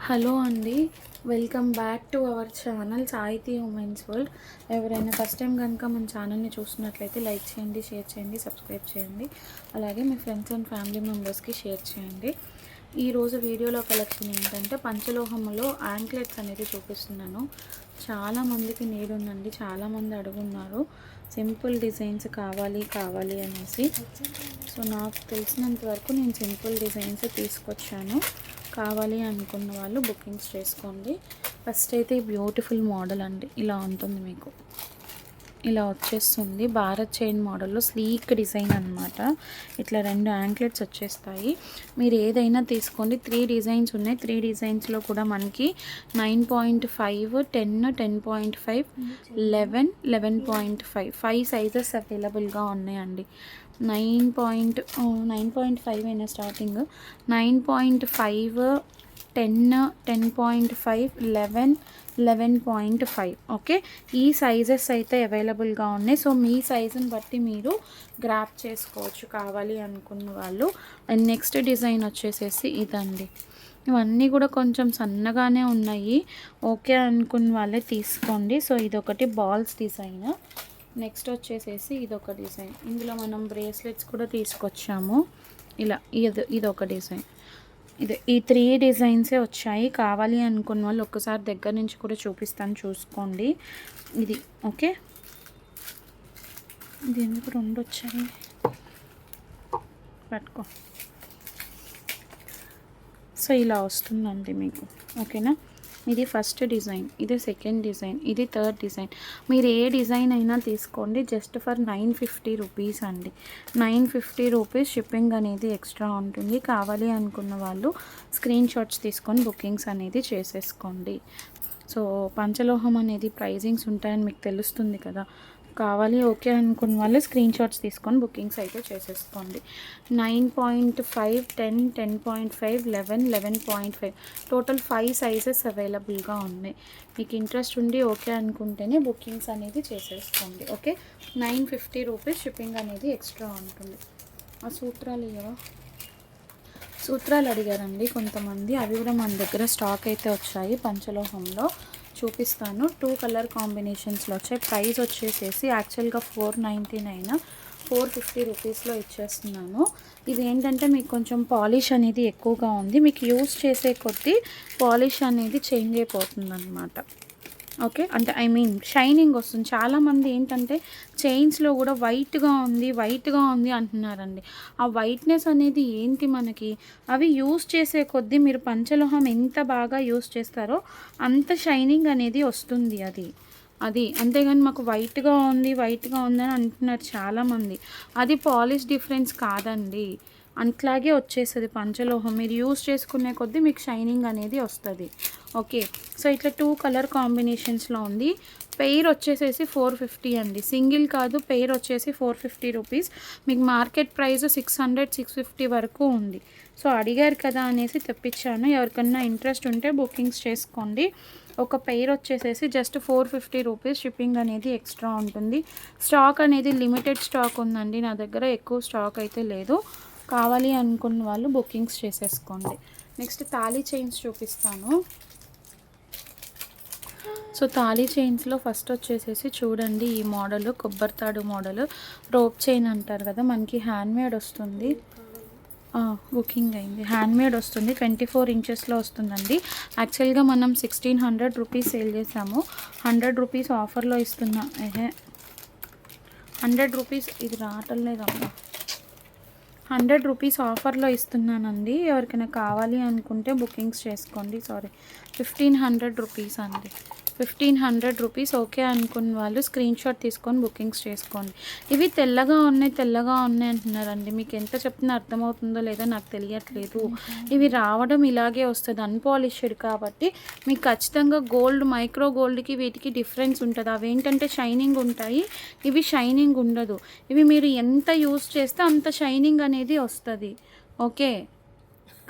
Hello అండి, welcome back to our channel సాహితీ women's world. ఎవరైనా ఫస్ట్ టైం కనుక మన ఛానల్ని చూస్తున్నట్లయితే లైక్ చేయండి, షేర్ చేయండి, సబ్స్క్రైబ్ చేయండి. అలాగే మీ ఫ్రెండ్స్ అండ్ ఫ్యామిలీ మెంబర్స్కి షేర్ చేయండి. ఈరోజు వీడియోలో కలెక్షన్ ఏంటంటే పంచలోహంలో యాంక్లెట్స్ అనేది చూపిస్తున్నాను. చాలామందికి నీడ్ ఉందండి, చాలామంది అడుగున్నారు సింపుల్ డిజైన్స్ కావాలి అనేసి. సో నాకు తెలిసినంత వరకు నేను సింపుల్ డిజైన్స్ తీసుకొచ్చాను. కావాలి అనుకున్న వాళ్ళు బుకింగ్స్ చేసుకోండి. ఫస్ట్ అయితే బ్యూటిఫుల్ మోడల్ అండి, ఇలా ఉంటుంది, మీకు ఇలా వచ్చేస్తుంది. భారత్ చైన్ మోడల్లో స్లీక్ డిజైన్ అనమాట. ఇట్లా 2 యాంక్లెట్స్ వచ్చేస్తాయి. మీరు ఏదైనా తీసుకోండి. 3 డిజైన్స్ ఉన్నాయి. 3 డిజైన్స్లో కూడా మనకి 9.5, 10, 10.5, 11, 11.5 5 సైజెస్ అవైలబుల్గా ఉన్నాయండి. 9.5 అయినా స్టార్టింగ్ 9.5, 10, 10.5, 11, 11.5. ఓకే, ఈ సైజెస్ అయితే అవైలబుల్గా ఉన్నాయి. సో మీ సైజుని బట్టి మీరు గ్రాప్ చేసుకోవచ్చు కావాలి అనుకున్న వాళ్ళు. అండ్ నెక్స్ట్ డిజైన్ వచ్చేసేసి ఇదండి. ఇవన్నీ కూడా కొంచెం సన్నగానే ఉన్నాయి. ఓకే అనుకున్న వాళ్ళే తీసుకోండి. సో ఇదొకటి బాల్స్ డిజైన్. నెక్స్ట్ వచ్చేసేసి ఇదొక డిజైన్. ఇందులో మనం బ్రేస్లెట్స్ కూడా తీసుకొచ్చాము. ఇలా ఇదొక డిజైన్. ఈ 3 డిజైన్సే వచ్చాయి. కావాలి అనుకున్న వాళ్ళు ఒక్కసారి దగ్గర నుంచి కూడా చూపిస్తాను, చూసుకోండి. ఇది ఓకే. ఇది ఎందుకు 2 వచ్చాయి, పట్టుకో. సో ఇలా వస్తుందండి మీకు, ఓకేనా. ఇది ఫస్ట్ డిజైన్, ఇది సెకండ్ డిజైన్, ఇది థర్డ్ డిజైన్. మీరు ఏ డిజైన్ అయినా తీసుకోండి. జస్ట్ ఫర్ 950 రూపీస్ అండి. 950 రూపీస్. షిప్పింగ్ అనేది ఎక్స్ట్రా ఉంటుంది. కావాలి అనుకున్న వాళ్ళు స్క్రీన్ షాట్స్ తీసుకొని బుకింగ్స్ అనేది చేసేసుకోండి. సో పంచలోహం అనేది ప్రైజింగ్స్ ఉంటాయని మీకు తెలుస్తుంది కదా. కావాలి ఓకే అనుకున్న వాళ్ళు స్క్రీన్ షాట్స్ తీసుకొని బుకింగ్స్ అయితే చేసేసుకోండి. 9.5, 10, 10.5, 11, 11.5 టోటల్ 5 సైజెస్ అవైలబుల్గా ఉన్నాయి. మీకు ఇంట్రెస్ట్ ఉండి ఓకే అనుకుంటేనే బుకింగ్స్ అనేది చేసేసుకోండి. Okay, 950 rupees. షిప్పింగ్ అనేది ఎక్స్ట్రా ఉంటుంది. ఆ సూత్రాలు అడిగారండి కొంతమంది. అవి కూడా మన దగ్గర స్టాక్ అయితే వచ్చాయి. పంచలోహంలో చూపిస్తాను. 2 కలర్ కాంబినేషన్స్లో వచ్చాయి. ప్రైస్ వచ్చేసేసి యాక్చువల్గా 499, 450 రూపీస్లో ఇచ్చేస్తున్నాను. ఇది ఏంటంటే మీకు కొంచెం పాలిష్ అనేది ఎక్కువగా ఉంది. మీకు యూస్ చేసే కొద్దీ పాలిష్ అనేది చేంజ్ అయిపోతుంది అనమాట. ఓకే, అంటే షైనింగ్ వస్తుంది. చాలామంది ఏంటంటే చైన్స్లో కూడా వైట్గా ఉంది అంటున్నారండి. ఆ వైట్నెస్ అనేది ఏంటి మనకి, అవి యూస్ చేసే కొద్దీ మీరు పంచలోహం ఎంత బాగా యూస్ చేస్తారో అంత షైనింగ్ అనేది వస్తుంది. అది అంతేగాని మాకు వైట్గా ఉంది అని అంటున్నారు చాలామంది. అది పాలిష్ డిఫరెన్స్ కాదండి, అట్లాగే వచ్చేస్తుంది పంచలోహం. మీరు యూస్ చేసుకునే కొద్దీ మీకు షైనింగ్ అనేది వస్తుంది. ఓకే, సో ఇట్లా 2 కలర్ కాంబినేషన్స్లో ఉంది. పెయిర్ వచ్చేసేసి 450 అండి. సింగిల్ కాదు, పెయిర్ వచ్చేసి 450 రూపీస్. మీకు మార్కెట్ ప్రైస్ 600, 650 వరకు ఉంది. సో అడిగారు కదా అనేసి తెప్పించాను. ఎవరికన్నా ఇంట్రెస్ట్ ఉంటే బుకింగ్స్ చేసుకోండి. ఒక పెయిర్ వచ్చేసేసి జస్ట్ 450 రూపీస్. షిప్పింగ్ అనేది ఎక్స్ట్రా ఉంటుంది. స్టాక్ అనేది లిమిటెడ్ స్టాక్ ఉందండి నా దగ్గర, ఎక్కువ స్టాక్ అయితే లేదు. కావాలి అనుకున్న వాళ్ళు బుకింగ్స్ చేసేసుకోండి. నెక్స్ట్ తాళీ చైన్స్ చూపిస్తాను. సో తాళీ చైన్స్లో ఫస్ట్ వచ్చేసేసి చూడండి, ఈ మోడల్ కొబ్బరితాడు మోడల్, రోప్ చైన్ అంటారు కదా. మనకి హ్యాండ్మేడ్ వస్తుంది. బుకింగ్ అయింది. హ్యాండ్మేడ్ వస్తుంది. 24 ఇంచెస్లో వస్తుందండి. యాక్చువల్గా మనం 1600 రూపీస్ సేల్ చేసాము. 100 రూపీస్ ఆఫర్లో ఇస్తున్నా. 100 రూపీస్ ఇది రావటం లేదమ్మా. 100 రూపీస్ ఆఫర్లో ఇస్తున్నానండి. ఎవరికైనా కావాలి అనుకుంటే బుకింగ్స్ చేసుకోండి. 1500 రూపీస్ అండి. 1500 రూపీస్. ఓకే అనుకున్న వాళ్ళు స్క్రీన్ షాట్ తీసుకొని బుకింగ్స్ చేసుకోండి. ఇవి తెల్లగా ఉన్నాయి అంటున్నారండి. మీకు ఎంత చెప్తున్నా అర్థమవుతుందో లేదో నాకు తెలియట్లేదు. ఇవి రావడం ఇలాగే వస్తుంది, అన్పాలిష్డ్ కాబట్టి. మీకు ఖచ్చితంగా గోల్డ్, మైక్రో గోల్డ్కి వీటికి డిఫరెన్స్ ఉంటుంది. అవి ఏంటంటే షైనింగ్ ఉంటాయి, ఇవి షైనింగ్ ఉండదు. ఇవి మీరు ఎంత యూస్ చేస్తే అంత షైనింగ్ అనేది వస్తుంది. ఓకే,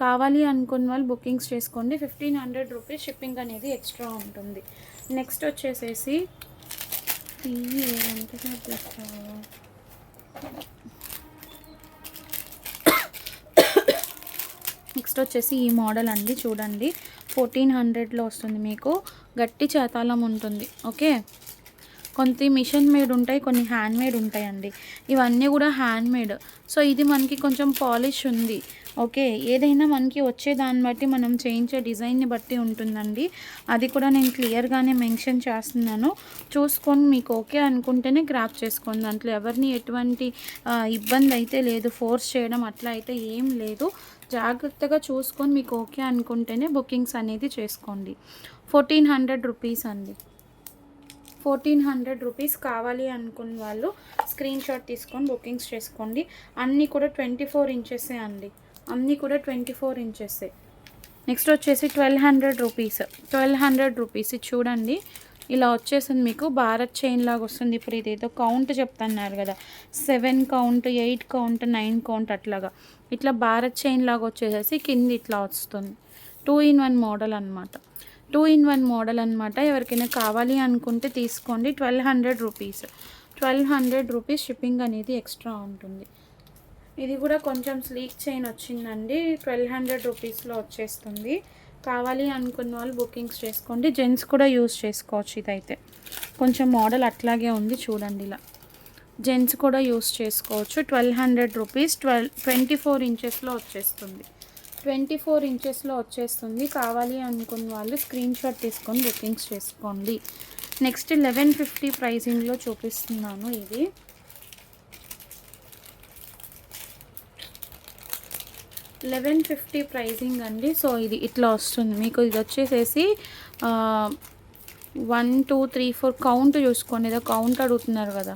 కావాలి అనుకున్న వాళ్ళు బుకింగ్స్ చేసుకోండి. 1500 రూపీస్. షిప్పింగ్ అనేది ఎక్స్ట్రా ఉంటుంది. నెక్స్ట్ వచ్చేసేసి నెక్స్ట్ వచ్చేసి ఈ మోడల్ అండి. చూడండి, 1400లో వస్తుంది మీకు. గట్టి చేతాళం ఉంటుంది. ఓకే, కొన్ని మిషన్ మేడ్ ఉంటాయి, కొన్ని హ్యాండ్ మేడ్ ఉంటాయండి. ఇవన్నీ కూడా హ్యాండ్ మేడ్. సో ఇది మనకి కొంచెం పాలిష్ ఉంది. ఓకే, ఏదైనా మనకి వచ్చే దాన్ని బట్టి మనం చేయించే డిజైన్ని బట్టి ఉంటుందండి. అది కూడా నేను క్లియర్గానే మెన్షన్ చేస్తున్నాను. చూసుకొని మీకు ఓకే అనుకుంటేనే గ్రాప్ చేసుకోండి. దాంట్లో ఎవరిని ఎటువంటి ఇబ్బంది అయితే లేదు, ఫోర్స్ చేయడం అట్లా అయితే ఏం లేదు. జాగ్రత్తగా చూసుకొని మీకు ఓకే అనుకుంటేనే బుకింగ్స్ అనేది చేసుకోండి. 1400 రూపీస్ అండి. 1400 రూపీస్. కావాలి అనుకున్న వాళ్ళు స్క్రీన్ షాట్ తీసుకొని బుకింగ్స్ చేసుకోండి. అన్నీ కూడా 24 ఇంచెసే అండి. అన్నీ కూడా 24 ఇంచెసే. నెక్స్ట్ వచ్చేసి 1200 రూపీస్. 1200 రూపీస్ చూడండి, ఇలా వచ్చేసింది మీకు. భారత్ చైన్ లాగా వస్తుంది. ఇప్పుడు ఇదేదో కౌంట్ చెప్తున్నారు కదా, 7 కౌంట్, 8 కౌంట్, 9 కౌంట్ అట్లాగా. ఇట్లా భారత్ చైన్ లాగా వచ్చేసేసి కింది ఇట్లా వస్తుంది. 2-in-1 మోడల్ అనమాట. 2-in-1 మోడల్ అనమాట. ఎవరికైనా కావాలి అనుకుంటే తీసుకోండి. 1200 రూపీస్. 1200 రూపీస్ షిప్పింగ్ అనేది ఎక్స్ట్రా ఉంటుంది. ఇది కూడా కొంచెం స్లీక్ చైన్ వచ్చిందండి. 1200 రూపీస్లో వచ్చేస్తుంది. కావాలి అనుకున్న వాళ్ళు బుకింగ్స్ చేసుకోండి. జెంట్స్ కూడా యూస్ చేసుకోవచ్చు. ఇదైతే కొంచెం మోడల్ అట్లాగే ఉంది చూడండి. ఇలా జెంట్స్ కూడా యూస్ చేసుకోవచ్చు. 1200 రూపీస్. 24 ఇంచెస్లో వచ్చేస్తుంది. 24 ఇంచెస్లో వచ్చేస్తుంది. కావాలి అనుకున్న వాళ్ళు స్క్రీన్ షాట్ తీసుకొని బుకింగ్స్ చేసుకోండి. నెక్స్ట్ 1150 ప్రైసింగ్లో చూపిస్తున్నాను. ఇది 1150 ప్రైసింగ్ అండి. సో ఇది ఇట్లా వస్తుంది మీకు. ఇది వచ్చేసేసి 1 2 3 4 కౌంట్ చూసుకోండి. ఏదో కౌంట్ అడుగుతున్నారు కదా.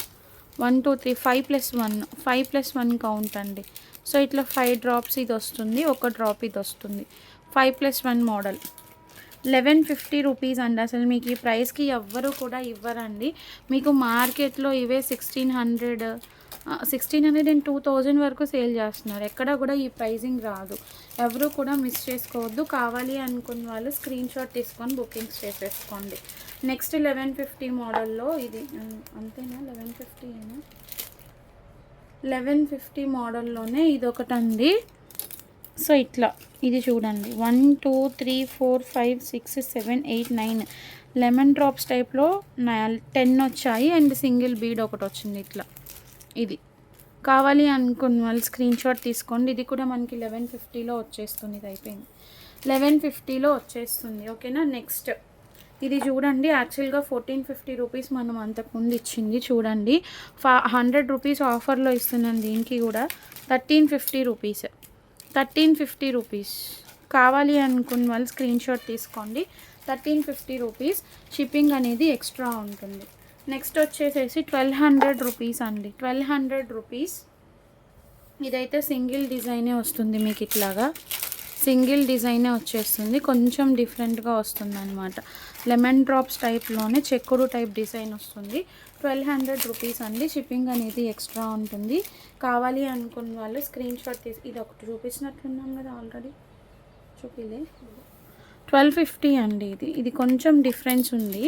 1 2 3 5+1 కౌంట్ అండి. సో ఇట్లా 5 డ్రాప్స్ ఇది వస్తుంది, ఒక డ్రాప్ ఇది వస్తుంది. 5+1 మోడల్. 1150 రూపీస్ అండి. అసలు మీకు ఈ ప్రైస్కి ఎవ్వరు కూడా ఇవ్వరండి. మీకు మార్కెట్లో ఇవే 1600 and 2000 వరకు సేల్ చేస్తున్నారు. ఎక్కడ కూడా ఈ ప్రైజింగ్ రాదు. ఎవరు కూడా మిస్ చేసుకోవద్దు. కావాలి అనుకున్న వాళ్ళు స్క్రీన్ షాట్ తీసుకొని బుకింగ్స్ చేసేసుకోండి. నెక్స్ట్ 1150 మోడల్లో ఇది అంతేనా, 1150 అయినా 1150 మోడల్లోనే ఇది ఒకటండి. సో ఇట్లా ఇది చూడండి, 1 2 3 4 5 6 7 8 9 లెమన్ డ్రాప్స్ టైప్లో 10 వచ్చాయి అండ్ సింగిల్ బీడ్ ఒకటి వచ్చింది ఇట్లా. ఇది కావాలి అనుకున్న వాళ్ళు స్క్రీన్ షాట్ తీసుకోండి. ఇది కూడా మనకి 1150లో వచ్చేస్తుంది. ఇది అయిపోయింది, 1150లో వచ్చేస్తుంది. ఓకేనా. నెక్స్ట్ ఇది చూడండి, యాక్చువల్గా 1450 రూపీస్ మనం అంతకుముందు ఇచ్చింది. చూడండి 100 రూపీస్ ఆఫర్లో ఇస్తున్నాను. దీనికి కూడా 1350 రూపీస్. 1350 రూపీస్. కావాలి అనుకున్న వాళ్ళు స్క్రీన్ షాట్ తీసుకోండి. 1350 రూపీస్. షిప్పింగ్ అనేది ఎక్స్ట్రా ఉంటుంది. నెక్స్ట్ వచ్చేసేసి 1200 రూపీస్ అండి. 1200 రూపీస్. ఇదైతే సింగిల్ డిజైనే వస్తుంది మీకు. ఇట్లాగా సింగిల్ డిజైనే వచ్చేస్తుంది. కొంచెం డిఫరెంట్గా వస్తుంది అనమాట. లెమన్ డ్రాప్స్ టైప్లోనే చెక్కుడు టైప్ డిజైన్ వస్తుంది. 1200 రూపీస్ అండి. షిప్పింగ్ అనేది ఎక్స్ట్రా ఉంటుంది. కావాలి అనుకున్న వాళ్ళు స్క్రీన్ షాట్ తీసి, ఇది ఒకటి చూపించినట్లున్నాం కదా ఆల్రెడీ, చూపిలే. 1250 అండి. ఇది కొంచెం డిఫరెన్స్ ఉంది.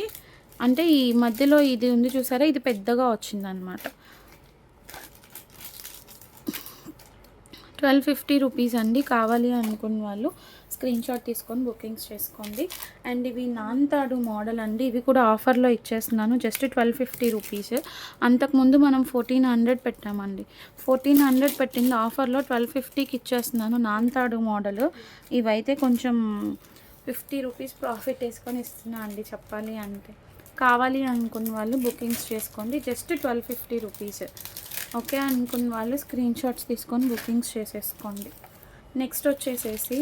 అంటే ఈ మధ్యలో ఇది ఉంది చూసారా, ఇది పెద్దగా వచ్చిందనమాట. 1250 రూపీస్ అండి. కావాలి అనుకున్న వాళ్ళు స్క్రీన్ షాట్ తీసుకొని బుకింగ్స్ చేసుకోండి. అండ్ ఇవి నాన్తాడు మోడల్ అండి. ఇవి కూడా ఆఫర్లో ఇచ్చేస్తున్నాను, జస్ట్ 1250 రూపీస్. అంతకుముందు మనం 1400 పెట్టామండి. 1400 పెట్టింది ఆఫర్లో 1250కి ఇచ్చేస్తున్నాను. నాన్తాడు మోడల్. ఇవైతే కొంచెం 50 రూపీస్ ప్రాఫిట్ వేసుకొని ఇస్తున్నా అండి చెప్పాలి అంటే. కావాలి అనుకున్న వాళ్ళు బుకింగ్స్ చేసుకోండి. Just 1250 rupees. ఓకే అనుకున్న వాళ్ళు స్క్రీన్ షాట్స్ తీసుకొని బుకింగ్స్ చేసేసుకోండి. నెక్స్ట్ వచ్చేసేసి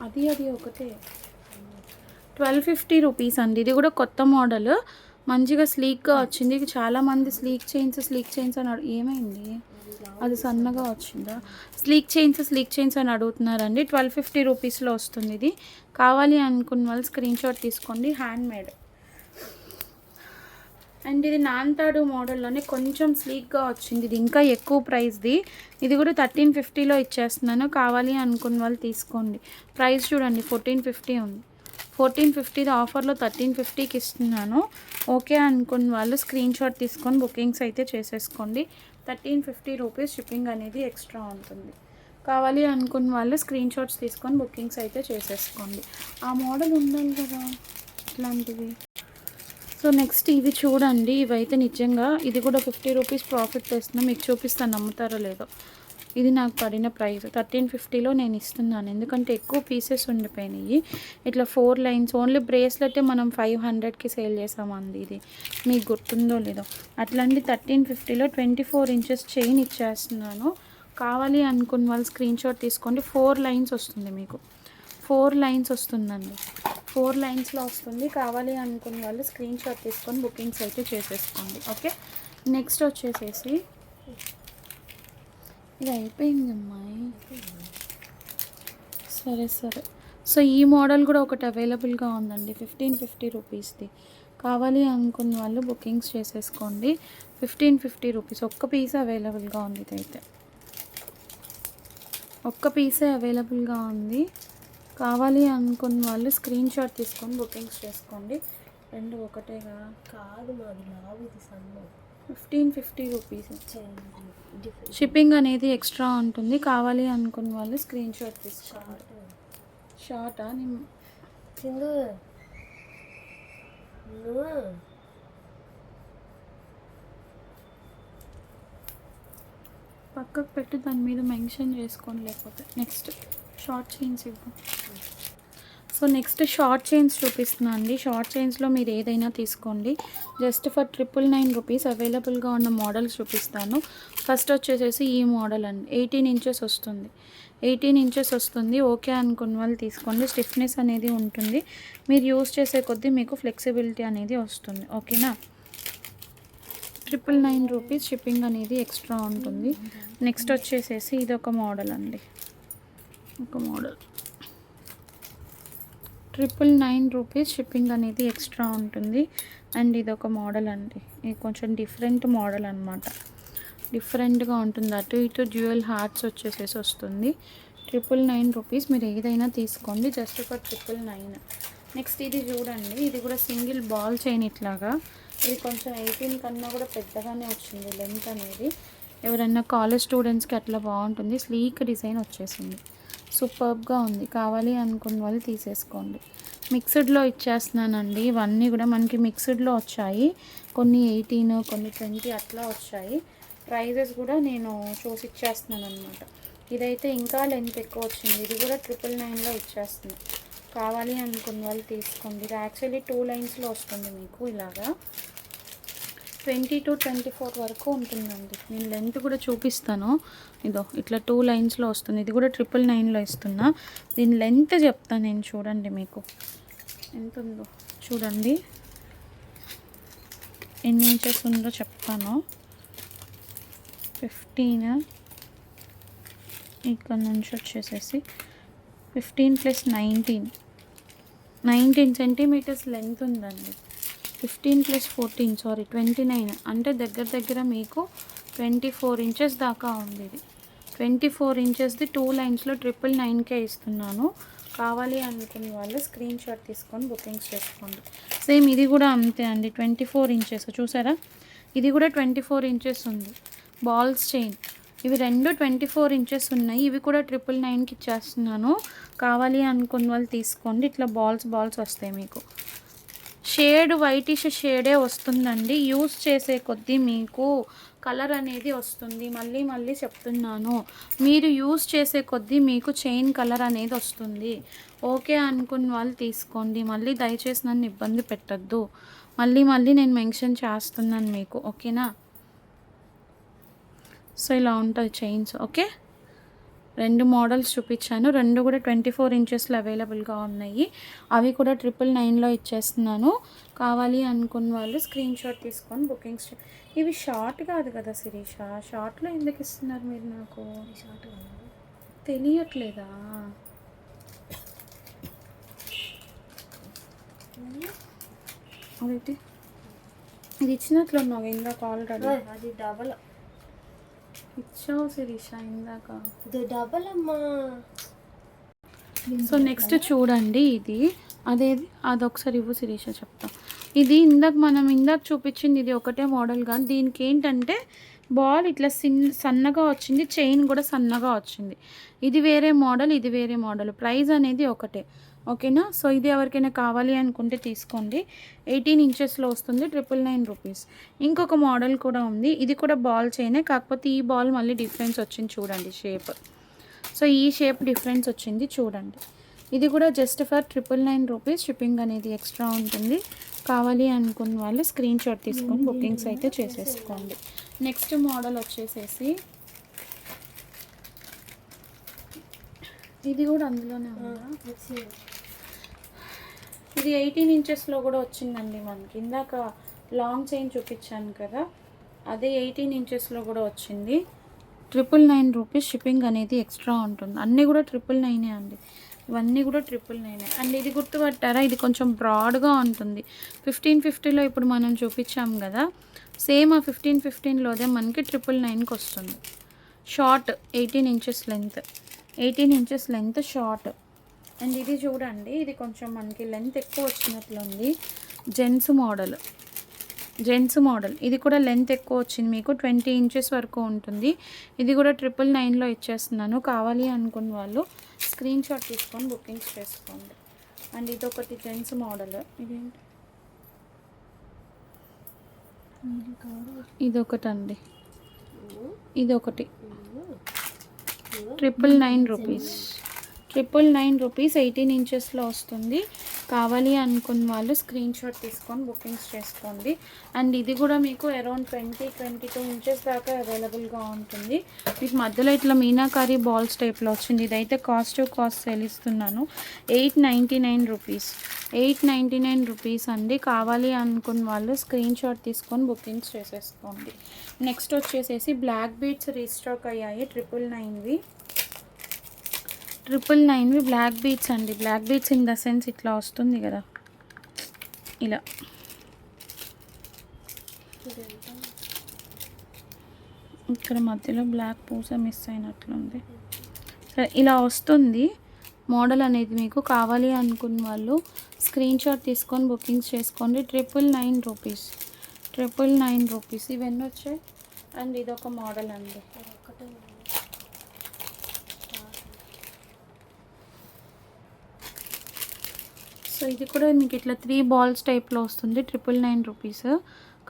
అది ఒకటే 1250 రూపీస్ అండి. ఇది కూడా కొత్త మోడల్, మంచిగా స్లీక్గా వచ్చింది. చాలామంది స్లీక్ చైన్స్ అని ఏమైంది, అది సన్నగా వచ్చిందా, స్లీక్ చైన్స్ అని అడుగుతున్నారండి. 1250 రూపీస్లో వస్తుంది ఇది. కావాలి అనుకున్న వాళ్ళు స్క్రీన్ షాట్ తీసుకోండి. Hand made. అండ్ ఇది నాన్తాడు మోడల్లోనే కొంచెం స్లీక్గా వచ్చింది. ఇది ఇంకా ఎక్కువ ప్రైస్ది. ఇది కూడా 1350లో ఇచ్చేస్తున్నాను. కావాలి అనుకున్న వాళ్ళు తీసుకోండి. ప్రైస్ చూడండి 1450 ఉంది. 1450 ఆఫర్లో 1350కి ఇస్తున్నాను. ఓకే అనుకున్న వాళ్ళు స్క్రీన్ షాట్ తీసుకొని బుకింగ్స్ అయితే చేసేసుకోండి. 1350 రూపీస్ షిప్పింగ్ అనేది ఎక్స్ట్రా ఉంటుంది. కావాలి అనుకున్న వాళ్ళు స్క్రీన్ షాట్స్ తీసుకొని బుకింగ్స్ అయితే చేసేసుకోండి. ఆ మోడల్ ఉండాలి కదా ఇట్లాంటివి. సో నెక్స్ట్ ఇవి చూడండి, ఇవైతే నిజంగా ఇది కూడా 50 రూపీస్ ప్రాఫిట్ తెస్తున్నా, మీకు చూపిస్తాను నమ్ముతారో లేదో. ఇది నాకు పడిన ప్రైస్ 1350లో నేను ఇస్తున్నాను, ఎందుకంటే ఎక్కువ పీసెస్ ఉండిపోయినాయి. ఇట్లా 4 లైన్స్ ఓన్లీ బ్రేస్లెటే మనం 500కి సేల్ చేసామండి. ఇది మీకు గుర్తుందో లేదో. అట్లాంటి 1350లో 24 ఇంచెస్ చైన్ ఇచ్చేస్తున్నాను. కావాలి అనుకున్న వాళ్ళు స్క్రీన్ షాట్ తీసుకోండి. 4 లైన్స్ వస్తుంది మీకు, 4 లైన్స్ వస్తుందండి, 4 లైన్స్లో వస్తుంది. కావాలి అనుకున్న వాళ్ళు స్క్రీన్ షాట్ తీసుకొని బుకింగ్స్ అయితే చేసేసుకోండి. ఓకే, నెక్స్ట్ వచ్చేసేసి ఇది అయిపోయింది అమ్మాయి. సరే సరే. సో ఈ మోడల్ కూడా ఒకటి అవైలబుల్గా ఉందండి, 1550 రూపీస్ది. కావాలి అనుకున్న వాళ్ళు బుకింగ్స్ చేసేసుకోండి. 1550 రూపీస్ ఒక్క పీస్ అవైలబుల్గా ఉంది. ఇదైతే ఒక్క పీసే అవైలబుల్గా ఉంది. కావాలి అనుకున్న వాళ్ళు స్క్రీన్ షాట్ తీసుకొని బుకింగ్స్ చేసుకోండి. రెండు ఒకటేగా కాదు, మాది లావుది సన్న. 1550 రూపీస్ షిప్పింగ్ అనేది ఎక్స్ట్రా ఉంటుంది. కావాలి అనుకున్న వాళ్ళు స్క్రీన్ షాట్ తీసుకోండి. షార్టా నేను చిందు పక్కకు పెట్టి దాని మీద మెన్షన్ చేసుకోండి, లేకపోతే నెక్స్ట్ షార్ట్ చైన్స్ ఇవ్వు. సో నెక్స్ట్ షార్ట్ చైన్స్ చూపిస్తున్నాను అండి. షార్ట్ చైన్స్లో మీరు ఏదైనా తీసుకోండి. జస్ట్ ఫర్ 999 రూపీస్ అవైలబుల్గా ఉన్న మోడల్స్ చూపిస్తాను. ఫస్ట్ వచ్చేసేసి ఈ మోడల్ అండి, 18 ఇంచెస్ వస్తుంది. 18 ఇంచెస్ వస్తుంది. ఓకే అనుకున్న వాళ్ళు తీసుకోండి. స్టిఫ్నెస్ అనేది ఉంటుంది, మీరు యూస్ చేసే కొద్దీ మీకు ఫ్లెక్సిబిలిటీ అనేది వస్తుంది. ఓకేనా, 999 రూపీస్ షిప్పింగ్ అనేది ఎక్స్ట్రా ఉంటుంది. నెక్స్ట్ వచ్చేసేసి ఇది ఒక మోడల్ అండి, ఒక మోడల్ 999 రూపీస్ షిప్పింగ్ అనేది ఎక్స్ట్రా ఉంటుంది. అండ్ ఇది ఒక మోడల్ అండి, ఇది కొంచెం డిఫరెంట్ మోడల్ అనమాట, డిఫరెంట్గా ఉంటుంది. అటు ఇటు డ్యూయల్ హార్ట్స్ వచ్చేసేసి వస్తుంది. 999 రూపీస్ మీరు ఏదైనా తీసుకోండి, జస్ట్ ఫర్ 999. నెక్స్ట్ ఇది చూడండి, ఇది కూడా సింగిల్ బాల్ చైన్ ఇట్లాగా. ఇది కొంచెం 18 కన్నా కూడా పెద్దగానే వచ్చింది లెంత్ అనేది. ఎవరైనా కాలేజ్ స్టూడెంట్స్కి అట్లా బాగుంటుంది. స్లీక్ డిజైన్ వచ్చేసింది, సూపర్బ్గా ఉంది. కావాలి అనుకున్న వాళ్ళు తీసేసుకోండి. మిక్స్డ్లో ఇచ్చేస్తున్నానండి. ఇవన్నీ కూడా మనకి మిక్స్డ్లో వచ్చాయి, కొన్ని 18 కొన్ని 20 అట్లా వచ్చాయి. ప్రైజెస్ కూడా నేను చూసి ఇచ్చేస్తున్నాను అనమాట. ఇదైతే ఇంకా లెంత్ ఎక్కువ వచ్చింది, ఇది కూడా 999లో ఇచ్చేస్తుంది. కావాలి అనుకున్న వాళ్ళు తీసుకోండి. ఇది యాక్చువల్లీ 2 లైన్స్లో వస్తుంది మీకు, ఇలాగా 20 to 24 వరకు ఉంటుందండి. నేను లెంత్ కూడా చూపిస్తాను. ఇదో ఇట్లా 2 లైన్స్లో వస్తుంది. ఇది కూడా 999లో ఇస్తున్నా. దీని లెంత్ చెప్తాను నేను, చూడండి మీకు ఎంత ఉందో చూడండి, ఎన్ని ఇంచెస్ ఉందో చెప్తాను. 15 ఇక్కడ నుంచి వచ్చేసేసి 15 + 19 సెంటీమీటర్స్ లెంత్ ఉందండి. 15 + 14 29 అంటే దగ్గర మీకు 24 ఇంచెస్ దాకా ఉంది. ఇది 24 ఇంచెస్ది 2 లైన్స్లో 999కే ఇస్తున్నాను. కావాలి అనుకున్న వాళ్ళు స్క్రీన్ షాట్ తీసుకొని బుకింగ్స్ చేసుకోండి. సేమ్ ఇది కూడా అంతే అండి, 24 ఇంచెస్ చూసారా, ఇది కూడా 24 ఇంచెస్ ఉంది. బాల్స్ చైన్ ఇవి రెండు 24 ఇంచెస్ ఉన్నాయి. ఇవి కూడా 999కి ఇచ్చేస్తున్నాను. కావాలి అనుకున్న వాళ్ళు తీసుకోండి. ఇట్లా బాల్స్ వస్తాయి మీకు. షేడ్ వైటిష్ షేడే వస్తుందండి. యూస్ చేసే కొద్దీ మీకు కలర్ అనేది వస్తుంది. మళ్ళీ చెప్తున్నాను, మీరు యూస్ చేసే కొద్దీ మీకు చైన్ కలర్ అనేది వస్తుంది. ఓకే అనుకున్న వాళ్ళు తీసుకోండి. మళ్ళీ దయచేసి నన్ను ఇబ్బంది పెట్టద్దు. మళ్ళీ నేను మెన్షన్ చేస్తున్నాను మీకు, ఓకేనా. సో ఇలా ఉంటుంది చైన్స్. ఓకే, 2 మోడల్స్ చూపించాను, 2 కూడా 24 ఇంచెస్లో అవైలబుల్గా ఉన్నాయి. అవి కూడా 999లో ఇచ్చేస్తున్నాను. కావాలి అనుకున్న వాళ్ళు స్క్రీన్ షాట్ తీసుకొని బుకింగ్స్. ఇవి షార్ట్ కాదు కదా శిరీష, షార్ట్లో ఎందుకు ఇస్తున్నారు మీరు? నాకు షార్ట్ తెలియట్లేదా? అదైతే ఇది ఇచ్చినట్లున్నావు ఇందాక ఆల్రెడీ. అది డబల్ ఇచ్చావు శిరీష ఇందాక, ఇది డబల్ అమ్మా. సో నెక్స్ట్ చూడండి, ఇది అదొకసారి ఇవ్వు శిరీష చెప్తా. ఇది మనం ఇందాక చూపించింది ఇది ఒకటే మోడల్, కానీ దీనికి ఏంటంటే బాల్ ఇట్లా సన్నగా వచ్చింది, చైన్ కూడా సన్నగా వచ్చింది. ఇది వేరే మోడల్, ఇది వేరే మోడల్, ప్రైస్ అనేది ఒకటే. ఓకేనా. సో ఇది ఎవరికైనా కావాలి అనుకుంటే తీసుకోండి. 18 ఇంచెస్లో వస్తుంది, 999 రూపీస్. ఇంకొక మోడల్ కూడా ఉంది, ఇది కూడా బాల్ చైనే, కాకపోతే ఈ బాల్ మళ్ళీ డిఫరెన్స్ వచ్చింది చూడండి షేప్. సో ఈ షేప్ డిఫరెన్స్ వచ్చింది చూడండి. ఇది కూడా జస్ట్ ఫర్ 999 రూపీస్. షిప్పింగ్ అనేది ఎక్స్ట్రా ఉంటుంది. కావాలి అనుకున్న వాళ్ళు స్క్రీన్ షాట్ తీసుకొని బుకింగ్స్ అయితే చేసేసుకోండి. నెక్స్ట్ మోడల్ వచ్చేసేసి ఇది కూడా అందులోనే ఉందా, ఇది 18 ఇంచెస్లో కూడా వచ్చిందండి మనకి. ఇందాక లాంగ్ చైన్ చూపించాను కదా, అదే 18 ఇంచెస్లో కూడా వచ్చింది. 999 రూపీస్. షిప్పింగ్ అనేది ఎక్స్ట్రా ఉంటుంది. అన్నీ కూడా 999 అండి, ఇవన్నీ కూడా 999. అండ్ ఇది గుర్తుపట్టారా, ఇది కొంచెం బ్రాడ్గా ఉంటుంది. 1550లో ఇప్పుడు మనం చూపించాం కదా, సేమ్ ఆ 1515లోదే మనకి 999కి వస్తుంది. Short 18 inches length, 18 inches length short. And ఇది చూడండి, ఇది కొంచెం మనకి లెంత్ ఎక్కువ వచ్చినట్లుంది. జెంట్స్ మోడల్, ఇది కూడా లెంత్ ఎక్కువ వచ్చింది మీకు, 20 ఇంచెస్ వరకు ఉంటుంది. ఇది కూడా 999లో ఇచ్చేస్తున్నాను. కావాలి అనుకున్న వాళ్ళు స్క్రీన్ షాట్ తీసుకొని బుకింగ్స్ చేసుకోండి. అండ్ ఇదొకటి జెంట్స్ మోడల్, ఇదేంటి, ఇదొకటి అండి, ఇదొకటి 999 రూపీస్. 999 రూపీస్, 18 ఇంచెస్లో వస్తుంది. కావాలి అనుకున్న వాళ్ళు స్క్రీన్ షాట్ తీసుకొని బుకింగ్స్ చేసుకోండి. అండ్ ఇది కూడా మీకు అరౌండ్ 20-22 ఇంచెస్ దాకా అవైలబుల్గా ఉంటుంది. మీకు మధ్యలో ఇట్లా మీనాకారి బాల్స్ టైప్లో వచ్చింది. ఇదైతే కాస్ట్ సేల్ ఇస్తున్నాను, 899 రూపీస్. 899 రూపీస్ అండి. కావాలి అనుకున్న వాళ్ళు స్క్రీన్ షాట్ తీసుకొని బుకింగ్స్ చేసేసుకోండి. నెక్స్ట్ వచ్చేసేసి బ్లాక్ బీడ్స్ రీస్టాక్ అయ్యాయి, 999వి. 999వి బ్లాక్ బీడ్స్ అండి. Black beads in the sense ఇట్లా వస్తుంది కదా, ఇలా ఇక్కడ మధ్యలో బ్లాక్ పూస మిస్ అయినట్లుంది. సరే ఇలా వస్తుంది మోడల్ అనేది. మీకు కావాలి అనుకున్న వాళ్ళు స్క్రీన్ షాట్ తీసుకొని బుకింగ్స్ చేసుకోండి. 999 రూపీస్, 999 రూపీస్. ఇవన్నీ వచ్చాయి. అండ్ ఇదొక మోడల్ అండి, సో ఇది కూడా మీకు ఇట్లా 3 బాల్స్ టైప్లో వస్తుంది, 999 రూపీస్.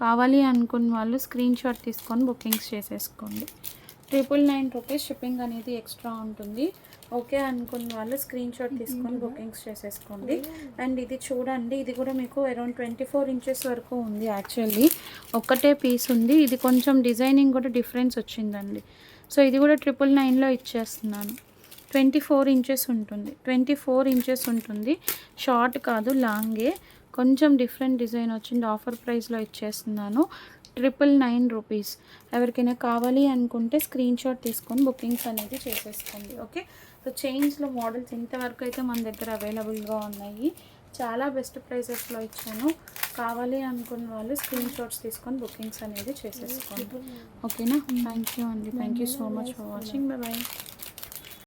కావాలి అనుకున్న వాళ్ళు స్క్రీన్ షాట్ తీసుకొని బుకింగ్స్ చేసేసుకోండి. 999 రూపీస్. షిప్పింగ్ అనేది ఎక్స్ట్రా ఉంటుంది. ఓకే అనుకున్న వాళ్ళు స్క్రీన్ షాట్ తీసుకొని బుకింగ్స్ చేసేసుకోండి. అండ్ ఇది చూడండి, ఇది కూడా మీకు అరౌండ్ 24 ఇంచెస్ వరకు ఉంది. యాక్చువల్లీ ఒక్కటే పీస్ ఉంది. ఇది కొంచెం డిజైనింగ్ కూడా డిఫరెన్స్ వచ్చిందండి. సో ఇది కూడా 999లో ఇచ్చేస్తున్నాను. 24 ఇంచెస్ ఉంటుంది, 24 ఇంచెస్ ఉంటుంది. షార్ట్ కాదు, లాంగే. కొంచెం డిఫరెంట్ డిజైన్ వచ్చింది. ఆఫర్ ప్రైస్లో ఇచ్చేస్తున్నాను, 999 రూపీస్. ఎవరికైనా కావాలి అనుకుంటే స్క్రీన్ షాట్ తీసుకొని బుకింగ్స్ అనేది చేసేసుకోండి. ఓకే. సో చైన్స్లో మోడల్స్ ఇంతవరకు అయితే మన దగ్గర అవైలబుల్గా ఉన్నాయి. చాలా బెస్ట్ ప్రైసెస్లో ఇచ్చాను. కావాలి అనుకున్న వాళ్ళు స్క్రీన్ షాట్స్ తీసుకొని బుకింగ్స్ అనేది చేసేసుకోండి. ఓకేనా. థ్యాంక్ యూ అండి, thank you so much for watching. Bye.